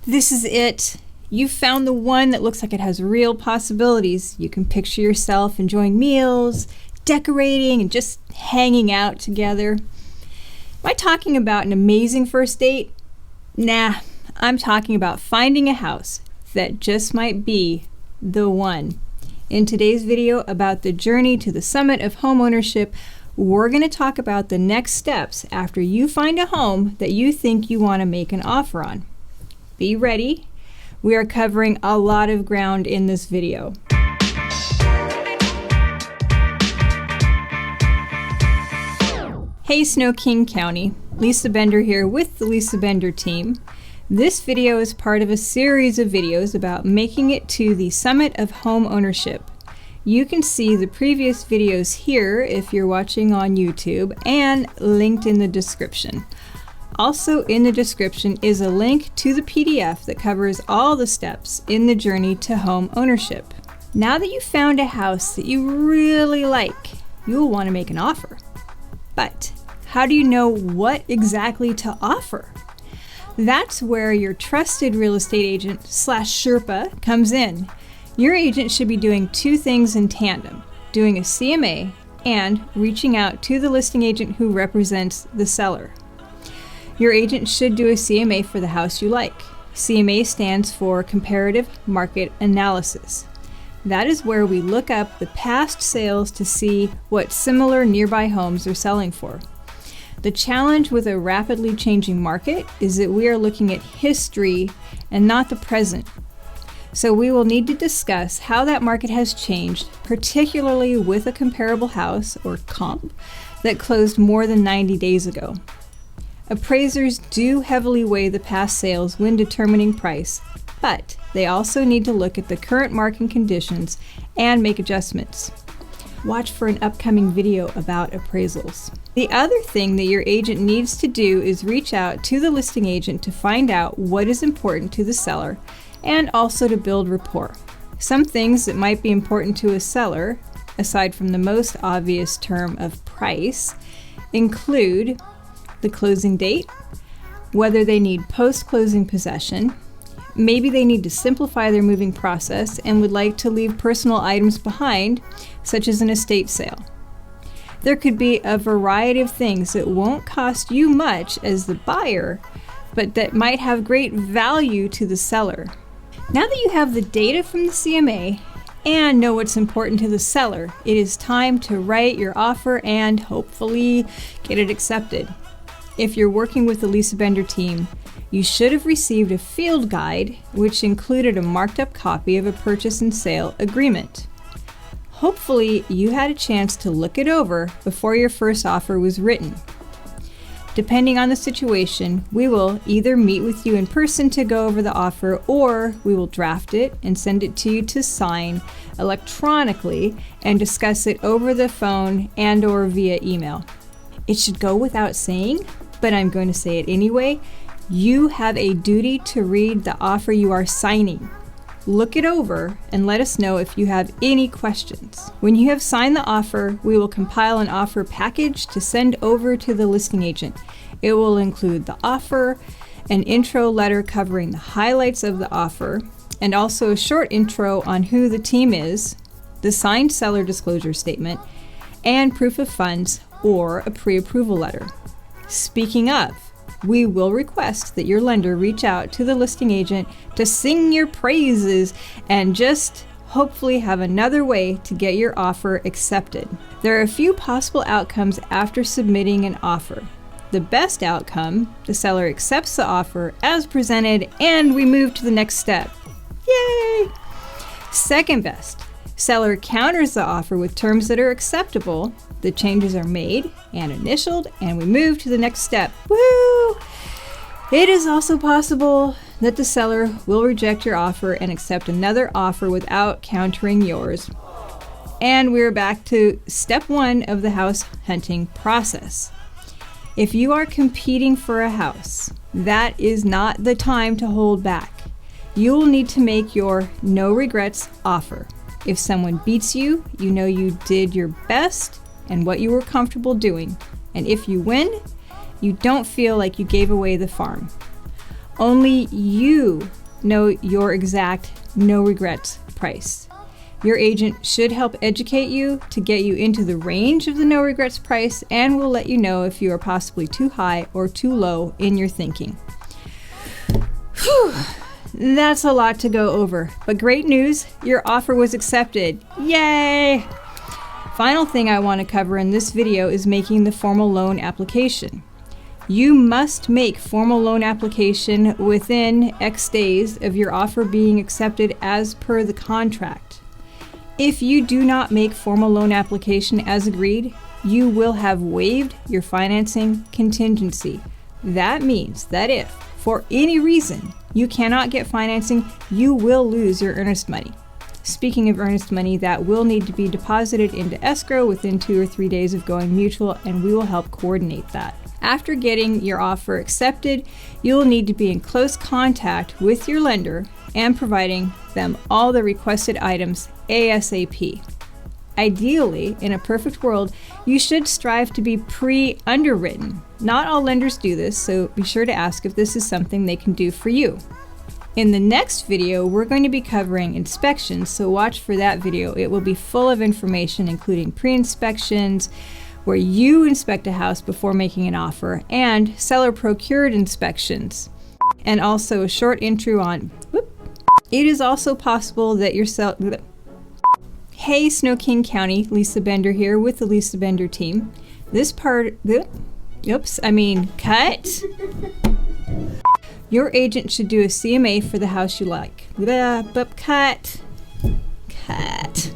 This is it. You found the one that looks like it has real possibilities. You can picture yourself enjoying meals, decorating, and just hanging out together. Am I talking about an amazing first date? Nah, I'm talking about finding a house that just might be the one. In today's video about the journey to the Summit of Homeownership, we're going to talk about the next steps after you find a home that you think you want to make an offer on. Be ready. We are covering a lot of ground in this video. Hey Sno-King County, Lisa Bender here with the Lisa Bender team. This video is part of a series of videos about making it to the Summit of Homeownership. You can see the previous videos here if you're watching on YouTube and linked in the description. Also in the description is a link to the PDF that covers all the steps in the journey to home ownership. Now that you've found a house that you really like, you'll want to make an offer. But how do you know what exactly to offer? That's where your trusted real estate agent / Sherpa comes in. Your agent should be doing two things in tandem, doing a CMA and reaching out to the listing agent who represents the seller. Your agent should do a CMA for the house you like. CMA stands for Comparative Market Analysis. That is where we look up the past sales to see what similar nearby homes are selling for. The challenge with a rapidly changing market is that we are looking at history and not the present. So we will need to discuss how that market has changed, particularly with a comparable house, or comp, that closed more than 90 days ago. Appraisers do heavily weigh the past sales when determining price, but they also need to look at the current market conditions and make adjustments. Watch for an upcoming video about appraisals. The other thing that your agent needs to do is reach out to the listing agent to find out what is important to the seller and also to build rapport. Some things that might be important to a seller, aside from the most obvious term of price, include the closing date, whether they need post-closing possession, maybe they need to simplify their moving process and would like to leave personal items behind, such as an estate sale. There could be a variety of things that won't cost you much as the buyer, but that might have great value to the seller. Now that you have the data from the CMA and know what's important to the seller, it is time to write your offer and hopefully get it accepted. If you're working with the Lisa Bender team, you should have received a field guide which included a marked up copy of a purchase and sale agreement. Hopefully you had a chance to look it over before your first offer was written. Depending on the situation, we will either meet with you in person to go over the offer, or we will draft it and send it to you to sign electronically and discuss it over the phone and or via email. It should go without saying, but I'm going to say it anyway. You have a duty to read the offer you are signing. Look it over and let us know if you have any questions. When you have signed the offer, we will compile an offer package to send over to the listing agent. It will include the offer, an intro letter covering the highlights of the offer, and also a short intro on who the team is, the signed seller disclosure statement, and proof of funds or a pre-approval letter. Speaking of, we will request that your lender reach out to the listing agent to sing your praises and just hopefully have another way to get your offer accepted. There are a few possible outcomes after submitting an offer. The best outcome, the seller accepts the offer as presented and we move to the next step. Yay! Second best, seller counters the offer with terms that are acceptable. The changes are made and initialed, and we move to the next step. Woo! It is also possible that the seller will reject your offer and accept another offer without countering yours. And we're back to step one of the house hunting process. If you are competing for a house, that is not the time to hold back. You will need to make your no regrets offer. If someone beats you, you know you did your best and what you were comfortable doing. And if you win, you don't feel like you gave away the farm. Only you know your exact no regrets price. Your agent should help educate you to get you into the range of the no regrets price and will let you know if you are possibly too high or too low in your thinking. Whew. That's a lot to go over, but great news, your offer was accepted. Yay! Final thing I want to cover in this video is making the formal loan application. You must make formal loan application within X days of your offer being accepted as per the contract. If you do not make formal loan application as agreed, you will have waived your financing contingency. That means that if, for any reason, you cannot get financing, you will lose your earnest money. Speaking of earnest money, that will need to be deposited into escrow within 2 or 3 days of going mutual, and we will help coordinate that. After getting your offer accepted, you will need to be in close contact with your lender and providing them all the requested items ASAP. Ideally, in a perfect world, you should strive to be pre-underwritten. Not all lenders do this, so be sure to ask if this is something they can do for you. In the next video, we're going to be covering inspections, so watch for that video. It will be full of information, including pre-inspections, where you inspect a house before making an offer, and seller-procured inspections. And also a short intro on, it is also possible that your Hey, Sno-King County, Lisa Bender here with the Lisa Bender team. This part, cut. Your agent should do a CMA for the house you like. Cut.